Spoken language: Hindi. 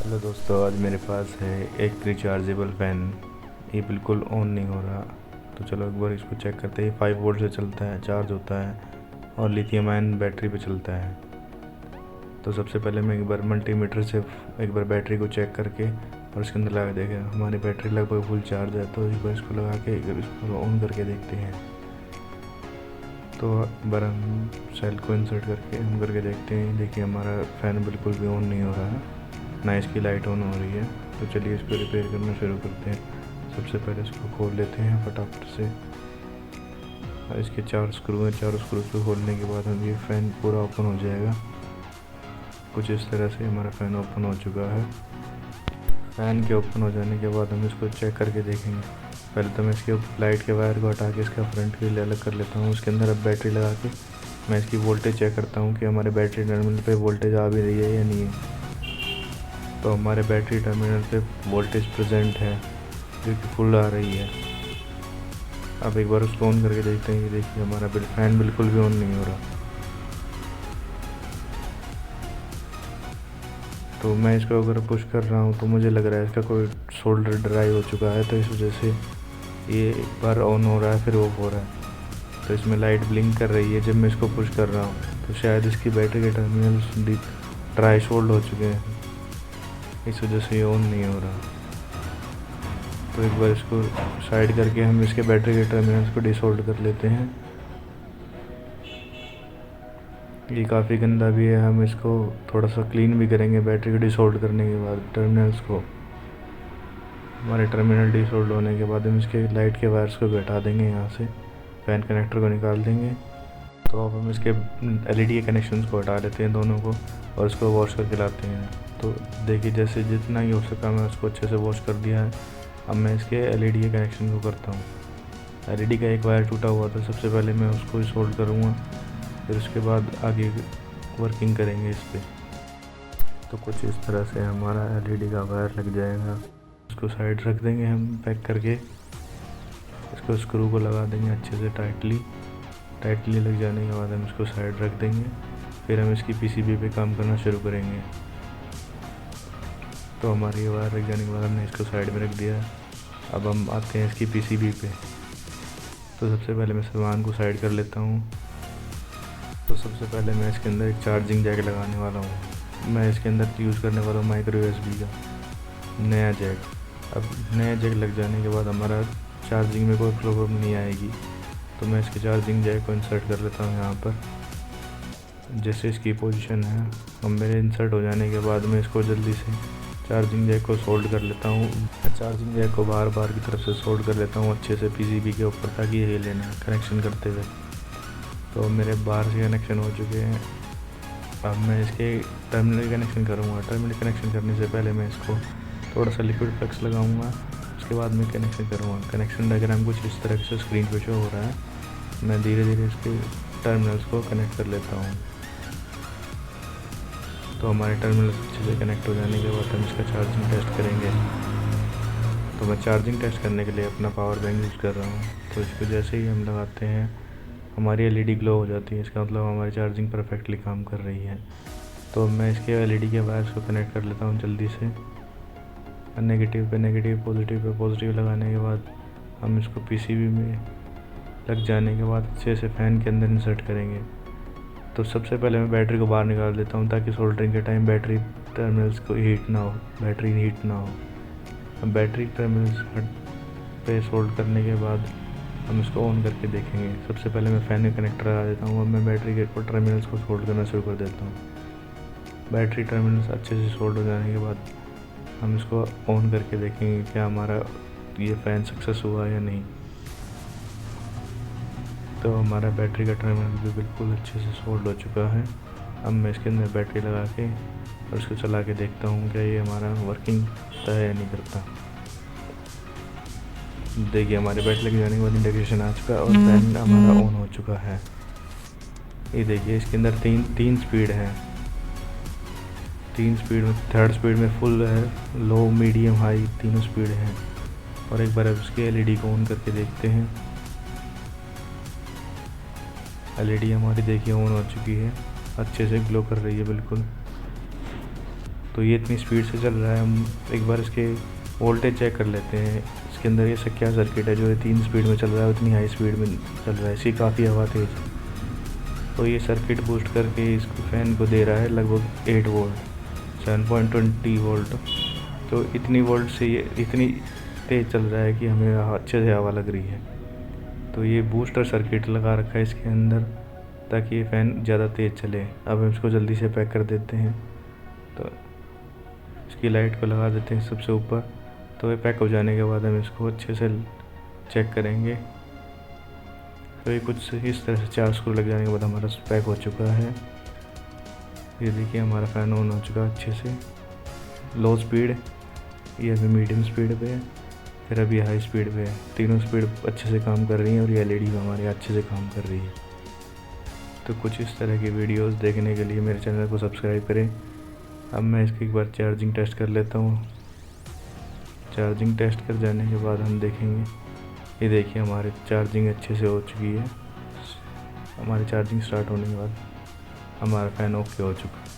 हेलो दोस्तों, आज मेरे पास है एक रिचार्जेबल फ़ैन। ये बिल्कुल ऑन नहीं हो रहा, तो चलो एक बार इसको चेक करते हैं। 5 वोल्ट से चलता है, चार्ज होता है और लिथियम आयन बैटरी पे चलता है। तो सबसे पहले मैं एक बार मल्टीमीटर से एक बार बैटरी को चेक करके और इसके अंदर लगा देगा। हमारी बैटरी लगभग फुल चार्ज है, तो एक बार इसको लगा के इसको ऑन करके देखते हैं। तो एक बार हम सेल को इंसर्ट करके ऑन करके देखते हैं। देखिए हमारा फ़ैन बिल्कुल भी ऑन नहीं हो रहा है, ना इसकी लाइट ऑन हो रही है। तो चलिए इसको रिपेयर करना शुरू करते हैं। सबसे पहले इसको खोल लेते हैं फटाफट से। इसके 4 स्क्रू हैं, 4 स्क्रू को खोलने के बाद हम ये फ़ैन पूरा ओपन हो जाएगा। कुछ इस तरह से हमारा फ़ैन ओपन हो चुका है। फ़ैन के ओपन हो जाने के बाद हम इसको चेक करके देखेंगे। पहले तो मैं इसके लाइट के वायर को हटा के इसका फ्रंट के लिए अलग कर लेता हूँ। उसके अंदर अब बैटरी लगा के मैं इसकी वोल्टेज चेक करता हूँ कि हमारे बैटरी टर्मिनल पे वोल्टेज आ भी रही है या नहीं है। तो हमारे बैटरी टर्मिनल पे वोल्टेज प्रेजेंट है, जो कि फुल आ रही है। अब एक बार उसको ऑन करके देखते हैं। ये देखिए हमारा फ़ैन बिल्कुल भी ऑन नहीं हो रहा। तो मैं इसको अगर पुश कर रहा हूँ तो मुझे लग रहा है इसका कोई सोल्डर ड्राई हो चुका है, तो इस वजह से ये एक बार ऑन हो रहा है फिर ऑफ हो रहा है। तो इसमें लाइट ब्लिंक कर रही है जब मैं इसको पुश कर रहा हूँ, तो शायद इसकी बैटरी के टर्मिनल्स ड्राई सोल्ड हो चुके हैं, इस वजह से ये ऑन नहीं हो रहा। तो एक बार इसको साइड करके हम इसके बैटरी के टर्मिनल्स को डिसोल्ड कर लेते हैं। ये काफ़ी गंदा भी है, हम इसको थोड़ा सा क्लीन भी करेंगे बैटरी को डिसोल्ड करने के बाद टर्मिनल्स को। हमारे टर्मिनल डिसोल्ड होने के बाद हम इसके लाइट के वायर्स को भी हटा देंगे, यहाँ से फ़ैन कनेक्टर को निकाल देंगे। तो अब हम इसके एलईडी के कनेक्शंस को हटा लेते हैं दोनों को और इसको वॉश करके लाते हैं। तो देखिए जैसे जितना ही हो सका मैं उसको अच्छे से वॉश कर दिया है। अब मैं इसके एलईडी के कनेक्शन को करता हूँ। एलईडी का एक वायर टूटा हुआ था, सबसे पहले मैं उसको सोल्ड करूँगा, फिर उसके बाद आगे वर्किंग करेंगे इस पर। तो कुछ इस तरह से हमारा एलईडी का वायर लग जाएगा। उसको साइड रख देंगे हम पैक करके। इसको स्क्रू को लगा देंगे अच्छे से टाइटली लग जाने के बाद हम इसको साइड रख देंगे। फिर हम इसकी पीसीबी पे काम करना शुरू करेंगे। तो हमारी ये वायर रख जाने के बाद हमने इसको साइड में रख दिया। अब हम आते हैं इसकी पीसीबी पे। तो सबसे पहले मैं सामान को साइड कर लेता हूँ। तो सबसे पहले मैं इसके अंदर एक चार्जिंग जैक लगाने वाला हूँ। मैं इसके अंदर यूज़ करने वाला हूँ माइक्रो यूएसबी का नया जैक। अब नया जैक लग जाने के बाद हमारा चार्जिंग में कोई प्रॉब्लम नहीं आएगी। तो मैं इसके चार्जिंग जैक को इंसर्ट कर लेता हूँ यहाँ पर, जैसे इसकी पोजीशन है। अब मेरे इंसर्ट हो जाने के बाद मैं इसको जल्दी से चार्जिंग जैक को सोल्ड कर लेता हूँ। चार्जिंग जैक को बार की तरफ से सोल्ड कर लेता हूँ अच्छे से पीसीबी के ऊपर, ताकि ये लेना कनेक्शन करते हुए। तो मेरे बाहर से कनेक्शन हो चुके हैं। अब मैं इसके टर्मिनल कनेक्शन करूँगा। टर्मिनल कनेक्शन करने से पहले मैं इसको थोड़ा सा लिक्विड फ्लक्स लगाऊंगा, उसके बाद मैं कनेक्शन करूँगा। कनेक्शन डायग्राम कुछ इस तरह से स्क्रीन पे शो हो रहा है। मैं धीरे धीरे इसके टर्मिनल्स को कनेक्ट कर लेता हूँ। तो हमारे टर्मिनल्स अच्छे से कनेक्ट हो जाने के बाद हम इसका चार्जिंग टेस्ट करेंगे। तो मैं चार्जिंग टेस्ट करने के लिए अपना पावर बैंक यूज़ कर रहा हूँ। तो इसको जैसे ही हम लगाते हैं हमारी एलईडी ग्लो हो जाती है, इसका मतलब हमारी चार्जिंग परफेक्टली काम कर रही है। तो मैं इसके एलईडी के वायर्स को कनेक्ट कर लेता हूँ जल्दी से। नेगेटिव पे नेगेटिव, पॉजिटिव पे पॉजिटिव लगाने के बाद हम इसको पीसीबी में लग जाने के बाद अच्छे से फ़ैन के अंदर इंसर्ट करेंगे। तो सबसे पहले मैं बैटरी को बाहर निकाल देता हूँ, ताकि सोल्डरिंग के टाइम बैटरी टर्मिनल्स को हीट ना हो, बैटरी हीट ना हो। अब बैटरी टर्मिनल्स पे सोल्ड करने के बाद हम इसको ऑन करके देखेंगे। सबसे पहले मैं फ़ैन में कनेक्टर लगा देता हूँ। अब मैं बैटरी के टर्मिनल्स को सोल्ड करना शुरू कर देता हूँ। बैटरी टर्मिनल्स अच्छे से सोल्ड हो जाने के बाद हम इसको ऑन करके देखेंगे क्या हमारा ये फ़ैन सक्सेस हुआ या नहीं। तो हमारा बैटरी का टर्मिनल भी बिल्कुल अच्छे से सोल्ड हो चुका है। अब मैं इसके अंदर बैटरी लगा के और इसको चला के देखता हूँ क्या ये हमारा वर्किंग करता है या नहीं करता। देखिए हमारे बैटरी लग जाने के बाद इंडिकेशन आ चुका है और फैन हमारा ऑन हो चुका है। ये देखिए इसके अंदर तीन स्पीड है। 3 स्पीड में, थर्ड स्पीड में फुल है, लो, मीडियम, हाई तीनों स्पीड है। और एक बार अब इसके एलईडी को ऑन करके देखते हैं। एलईडी हमारी देखिए ऑन हो चुकी है, अच्छे से ग्लो कर रही है बिल्कुल। तो ये इतनी स्पीड से चल रहा है। हम एक बार इसके वोल्टेज चेक कर लेते हैं। इसके अंदर ये क्या सर्किट है जो ये 3 स्पीड में चल रहा है, उतनी हाई स्पीड में चल रहा है, इसकी काफ़ी हवा तेज़ है। तो ये सर्किट बूस्ट करके इसको फ़ैन को दे रहा है लगभग 8 वोल्ट, 7.20 वोल्ट। तो इतनी वोल्ट से ये इतनी तेज़ चल रहा है कि हमें अच्छे से हवा लग रही है। तो ये बूस्टर सर्किट लगा रखा है इसके अंदर ताकि ये फ़ैन ज़्यादा तेज़ चले। अब हम इसको जल्दी से पैक कर देते हैं। तो इसकी लाइट को लगा देते हैं सबसे ऊपर। तो ये पैक हो जाने के बाद हम इसको अच्छे से चेक करेंगे। तो ये कुछ इस तरह से 4 स्क्रू लग जाने के बाद हमारा पैक हो चुका है। ये देखिए हमारा फ़ैन ऑन हो चुका है अच्छे से। लो स्पीड, ये अभी मीडियम स्पीड पे है, फिर अभी हाई स्पीड पे है। तीनों स्पीड अच्छे से काम कर रही हैं और ये LED भी हमारी अच्छे से काम कर रही है। तो कुछ इस तरह की वीडियोस देखने के लिए मेरे चैनल को सब्सक्राइब करें। अब मैं इसकी एक बार चार्जिंग टेस्ट कर लेता हूँ। चार्जिंग टेस्ट कर जाने के बाद हम देखेंगे। ये देखिए हमारी चार्जिंग अच्छे से हो चुकी है। हमारी चार्जिंग स्टार्ट होने के बाद हमारा फ़ैन ओके हो चुका है।